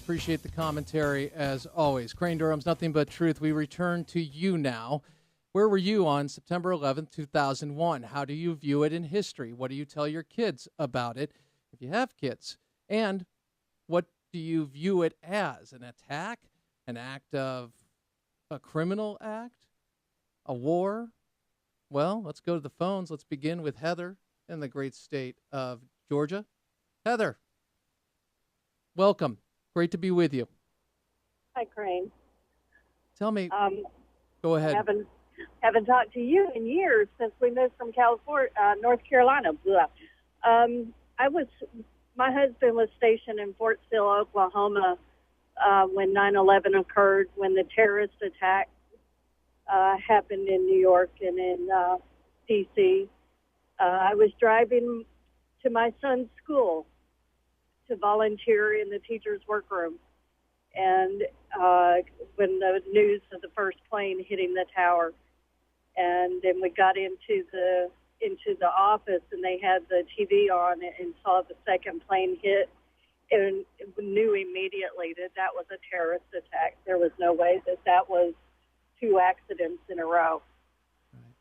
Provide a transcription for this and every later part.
Appreciate the commentary as always. Crane Durham's Nothing But Truth. We return to you now. Where were you on September 11th, 2001? How do you view it in history? What do you tell your kids about it, if you have kids? And what do you view it as? An attack? An act of a criminal act? A war? Well, let's go to the phones. Let's begin with Heather in the great state of Georgia. Heather, welcome. Great to be with you. Hi, Crane. Tell me. Go ahead. Haven't talked to you in years since we moved from California, North Carolina. My husband was stationed in Fort Sill, Oklahoma, when 9/11 occurred, when the terrorist attack happened in New York and in D.C. I was driving to my son's school to volunteer in the teacher's workroom. And when the news of the first plane hitting the tower, and then we got into the office, and they had the TV on and saw the second plane hit, and knew immediately that was a terrorist attack. There was no way that was two accidents in a row. Right.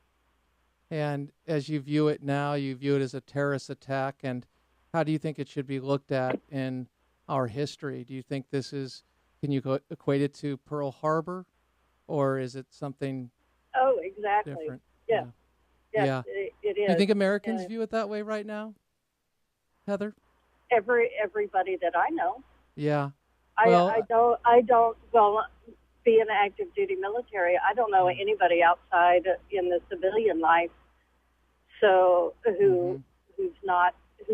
And as you view it now, you view it as a terrorist attack, and how do you think it should be looked at in our history? Do you think can you equate it to Pearl Harbor, or is it something exactly. different? Yes. Yeah. Yes, it is. Do you think Americans view it that way right now, Heather? Everybody that I know. Yeah. I don't, being an active duty military, I don't know anybody outside in the civilian life who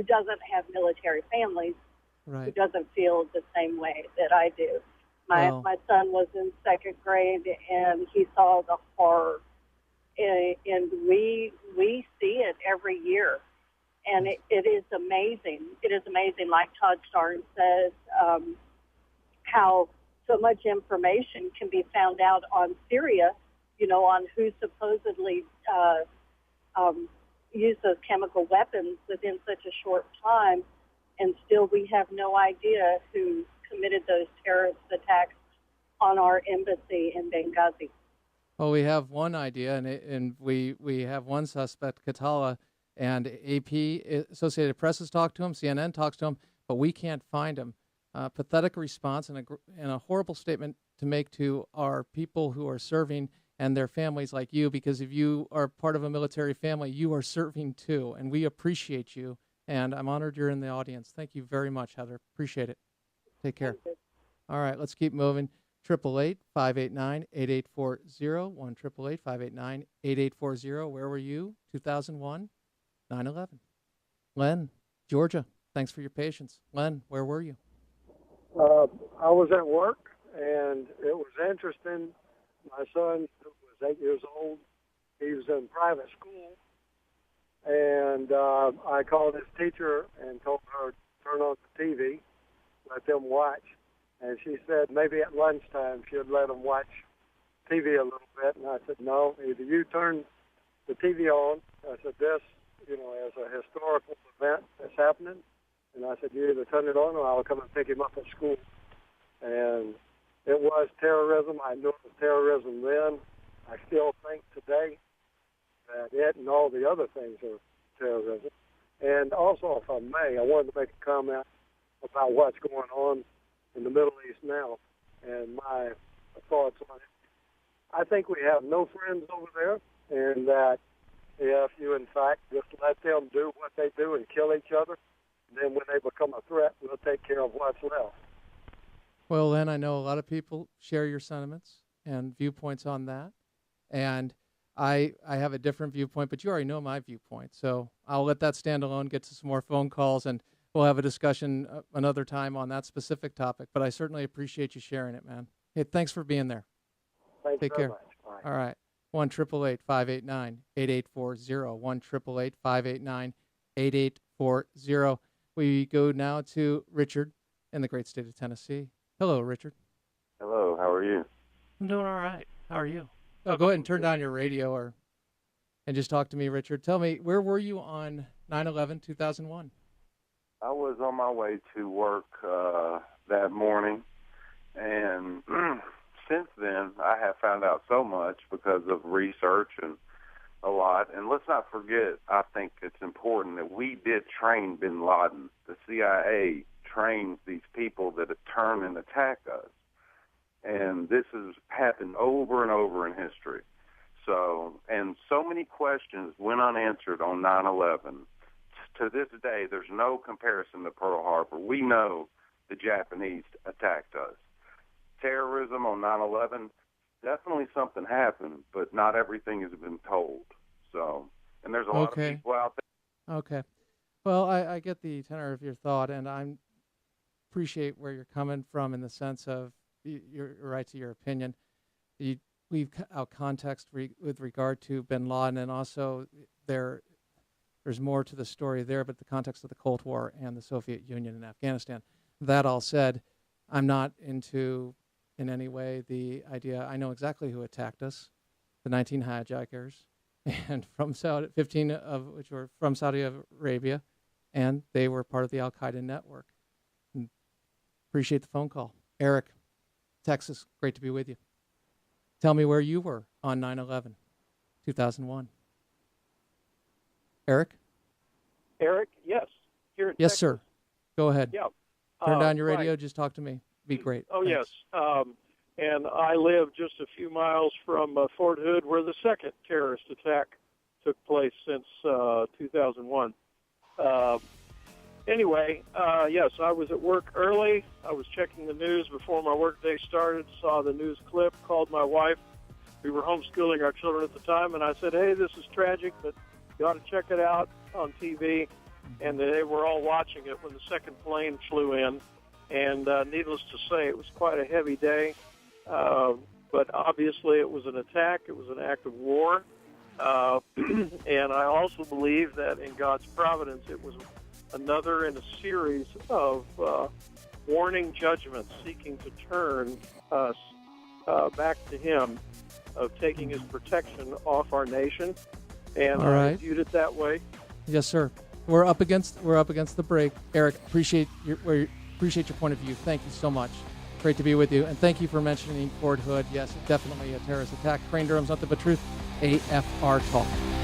doesn't have military families, right, who doesn't feel the same way that I do. My son was in second grade, and he saw the horror, and we see it every year, and it is amazing. It is amazing, like Todd Starnes says, how so much information can be found out on Syria, on who supposedly used those chemical weapons within such a short time, and still we have no idea who committed those terrorist attacks on our embassy in Benghazi. Well, we have one idea, and we have one suspect, Katala, and AP, Associated Press, has talked to him, CNN talks to him, but we can't find him. Pathetic response and a horrible statement to make to our people who are serving and their families like you, because if you are part of a military family, you are serving too, and we appreciate you, and I'm honored you're in the audience. Thank you very much, Heather. Appreciate it. Take care. All right, let's keep moving. 888-589-8840, 1-888-589-8840. Where were you? 2001, 9/11. Len, Georgia, thanks for your patience. Len, where were you? I was at work, and it was interesting. My son, who was 8 years old, he was in private school, and I called his teacher and told her to turn on the TV, let them watch. And she said maybe at lunchtime she'd let them watch TV a little bit. And I said, no, either you turn the TV on. I said, this, as a historical event that's happening. And I said, you either turn it on or I'll come and pick him up at school. And it was terrorism. I knew it was terrorism then. I still think today that it and all the other things are terrorism. And also, if I may, I wanted to make a comment about what's going on in the Middle East now and my thoughts on it. I think we have no friends over there, and that if you, in fact, just let them do what they do and kill each other, then when they become a threat, we'll take care of what's left. Well, Len, I know a lot of people share your sentiments and viewpoints on that, and I have a different viewpoint, but you already know my viewpoint, so I'll let that stand alone, get to some more phone calls, and we'll have a discussion another time on that specific topic, but I certainly appreciate you sharing it, man. Hey, thanks for being there. Thanks Take very care. much. Bye. All right. 1-888-589-8840, 1-888-589-8840. We go now to Richard in the great state of Tennessee. Hello, Richard. Hello, how are you? I'm doing all right. How are you? Oh, go ahead and turn down your radio and just talk to me, Richard. Tell me, where were you on 9/11/2001? I was on my way to work that morning, And since then, I have found out so much because of research and a lot. And let's not forget, I think it's important that we did train bin Laden. The CIA trains these people that turn and attack us. And this has happened over and over in history. So many questions went unanswered on 9/11. To this day, there's no comparison to Pearl Harbor. We know the Japanese attacked us. Terrorism on 9/11, definitely something happened, but not everything has been told. So, and there's a lot of people out there. Okay. Well, I get the tenor of your thought, and I appreciate where you're coming from in the sense of your right to your opinion. We've out context with regard to bin Laden, and also there's more to the story there, but the context of the Cold War and the Soviet Union and Afghanistan. That all said, I'm not into in any way the idea. I know exactly who attacked us, the 19 hijackers, and 15 of which were from Saudi Arabia, and they were part of the Al-Qaeda network. And appreciate the phone call. Eric, Texas, great to be with you. Tell me where you were on 9/11, 2001. Eric? Eric, yes. Here in Yes, Texas. sir. Go ahead. Yeah. Turn down your radio. Right. Just talk to me. Be great. Oh, Thanks. yes. And I live just a few miles from Fort Hood, where the second terrorist attack took place since 2001. Anyway, yes, I was at work early. I was checking the news before my workday started, saw the news clip, called my wife. We were homeschooling our children at the time, and I said, hey, this is tragic, but you ought to check it out on TV. And they were all watching it when the second plane flew in. And needless to say, it was quite a heavy day. But obviously it was an attack. It was an act of war. And I also believe that in God's providence, it was another in a series of warning judgments seeking to turn us back to Him, of taking His protection off our nation. And All right. I viewed it that way. Yes, sir. We're up against the break. Eric, appreciate your point of view. Thank you so much. Great to be with you, and thank you for mentioning Fort Hood. Yes, definitely a terrorist attack. Crane Durham's Nothing But Truth. AFR Talk.